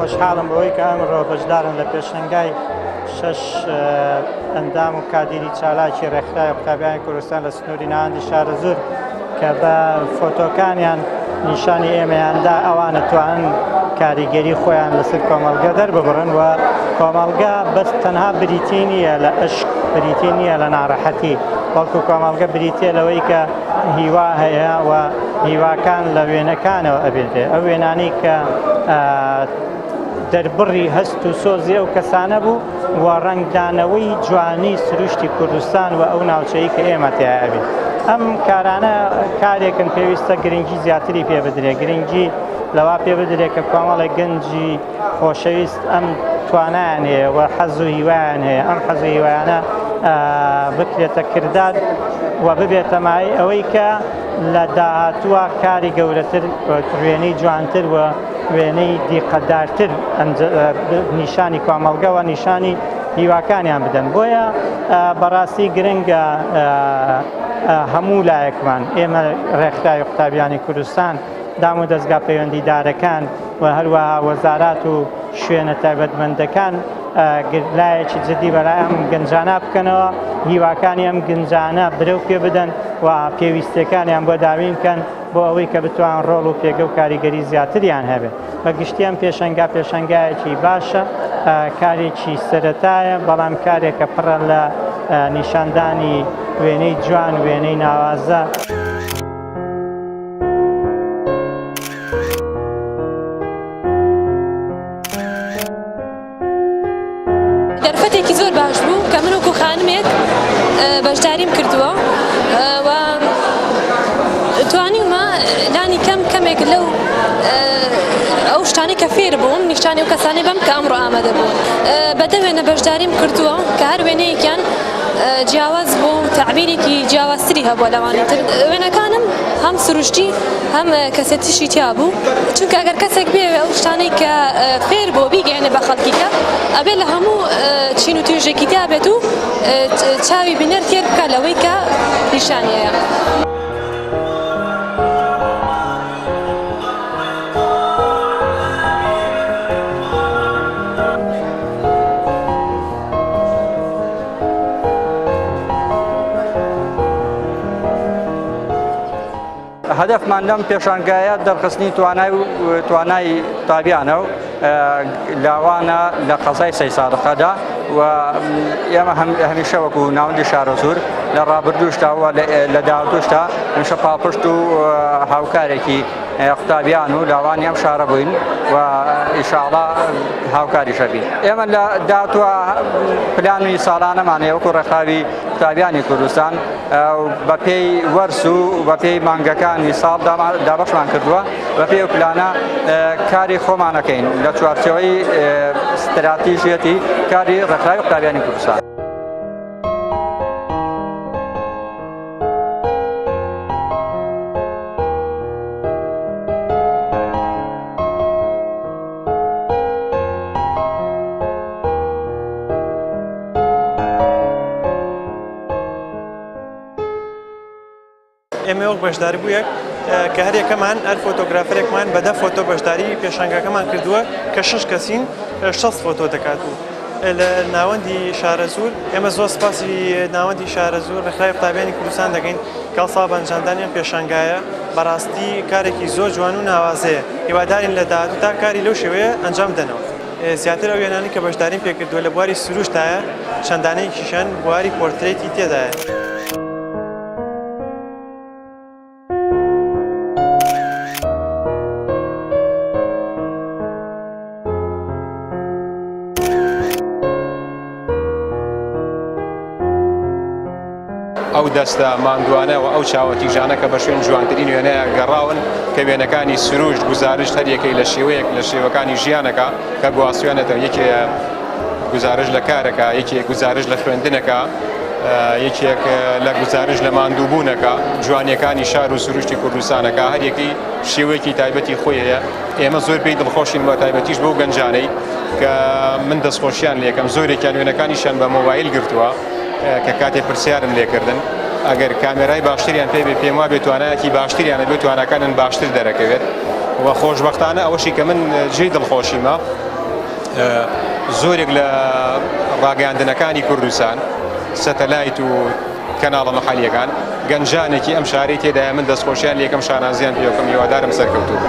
خوشحالم بەوەی کە ئەمڕۆ بەشدارم لە پێشەنگای شەش ئەندام و کادیری چالاکی ڕێکخراوی قوتابیانی کوردستان لە سنووری ناوەندی شارە زۆر کە بە فۆتۆکانیان نیشانی ئێمەیاندا ئەوانە توانن کاریگەری خۆیان لەسەر کۆمەڵگە دەرببڕن و کۆمەڵگە بەس تەنها بریتی نییە لە عشق، بریتی نییە لە ناڕەحەتی، بەڵکو کۆمەڵگە بریتێ لەوەی کە هیوا هەیە و هیواکان لە وێنەکانەوە ئەبێتێ، ئەو وێنانەی کە دەربڕی هەست و سۆزی ئەو کەسانە بوو و ڕنگدانەوەی جوانی سروشتی کوردستان و ئەو ناوچەیە کە ئێمە تێیە بێت. ئەم کارانە کارێکن پێویستە گرنگی زیاتری پێ بدرێت، گرنگی لەوا پێ بدرێت کە کۆمەڵی گەنجی خۆشەویست ئەم توانایان هەیە و حەز و هیوایان هەیە، ئەم حەز و هیوایانە بکرێتە کردار و ببێتە مای ئەوەی کە لە داهاتووە کاری گەورەتر، وێنەی جوانتر و وێنەی دیقەدارتر نیشانی کۆمەڵگە و نیشانی هیواکانیان بدەن. بۆیە بەڕاستی گرنگە هەموو لایەکمان، ئێمە ڕێکخراوی قوتابیانی کوردستان، دام و دەستگا پەیوەندیدارەکان و هەروەها وەزارات و شوێنە تایبەتمەندەکان لایەکی جدی بەلای ئەم گەنجانە بکەنەوە، هیواکانی ئەم گەنجانە برەو پێ بدەن و پێویستەکانیان بۆ داوین بکەن بۆ ئەوەی کە بتوان ڕۆڵ و پێگە و کاریگەری زیاتریان هەبێت. بەگشتیان پێشەنگایەکی باشە، کارێکی سەرەتایە، بەڵام کارێکە پڕە لە نیشاندانی وێنەی جوان، وێنەی ناوازە. دەرفەتێکی زۆر باش بوو کە من وەکو خانمێک بەشداریم کردووە و توانیمە لانی کەمێک لەو ئەو شتانی کە فێر بووم نیشانی و کەسانی بەم کە ئەمڕۆ ئامادە بوون بەدە وێنە بەشداریم کردووە کە هەر وێنەیەکیان جیاواز بوو، تعبیرێکی جیاوازتری هەبووە لەوانی تر. وێنەکانم هەم سروشتی هەم کەسێتیشی تیا بوو، چونکە ئەگەر کەسێک بێ ئەو شتانەی کە فێر بۆ بیگەێنێ بە خەڵکیکە ئەبێ لە هەموو چین و توێژێکی تیا بێت و چاوی بینەر تێر بکە لەوەی کە نیشانەیە. هەدەفمان لەم پێشانگایە دەرخستنی توانای قوتابیانە و لاوانە لە قەزای سەی سادقەدا و ئێمە هەمیشە وەکو ناوەندی شارە زۆر لە ڕابردووشتا و لە داهاتووشتا هەمیشە پاڵپشت و هاوکارێکی قوتابیان و لاوانی ئەم شارە بووین و ئینشاءڵڵا هاوکاریشە بین. ئێمە لە داهاتووە پلانی ساڵانەمانەیە وەکو ڕێکخراوی قوتابیانی کوردستان بە پێی وەرس و بە پێی مانگەکانی ساڵ دابەشمان کردووە، بە پێی پلانە کاری خۆمانەکەین لە چوارچەوەی استراتیژیەتی کاری ڕێکخراوی قوتابیانی کوردستان. ئێمە وەک بەشداری بوویەک کە هەر یەکەمان هەر فۆتۆگرافەرێکمان بەدە فۆتۆ بەشداری پێشەنگەکەمان کردووە کە 6 کەسین 6 فۆتۆ دەکات و لە ناوەندی شارە زۆر ئێمە زۆر سپاسی ناوەندی شارە زۆر ڕێکخراوی قوتابیانی کوردستان دەگەین کە ساڵ بەنجاندانیان پێشەنگایە بەڕاستی کارێکی زۆر جوان و ناوازەیە، هیوادارین لە داهاتوودا کاری لەو شێوەیە ئەنجام بدەنەوە. زیاتر ئەو وێنانی کە بەشداریم پێکردووە لە بواری سروشتایە، چەندانەیەکیشیان بواری پۆرترێتی تێدایە. دەستە ماندوانەوە ئەو چاوەتیژانە کە بە شوێن جوانترین وێنەیە گەڕاون کە وێنەکانی سروشت گزارش هەریەکەی لە شێوەیەک لە شێوەکانی ژیانەکە کە گواسوێنێتەوە یەکێ گزارش لە کارەکە یەکێک گزارش لە خوێندنەکە یەکێک لە گزارش لە ماندووبوونەکە جوانیەکانی شار و سروشتی کوردستانەکە هەریەکی شێوەیەکی تایبەتی خۆیەیە ئێمە زۆر پێی دڵخۆشین بە تایبەتیش بەو گەنجانەی کە من دەستخۆشیان لێکم زۆرێکیان وێنەکانیشان بە مۆبایل گرتووە کە کاتێک پرسیارم لێکردن ئەگەر کامێرای باشتریان پێ بێ پێم وا بێتوانایەتی باشتریانە بێتوانەکانن باشتر دەرەکەوێت و خۆشبەختانە ئەوەشی کە من جێی دڵخۆشیمە زۆرێک لە ڕاگەاندنەکانی کوردستان سەتەلایت و کەناڵە مەحەلیەکان گەنجانێکی ئەم شارەی تێدایە من دەستخۆشیان لێکم شانازیان پێوەکەم هیوادارم سەرکەوتوو.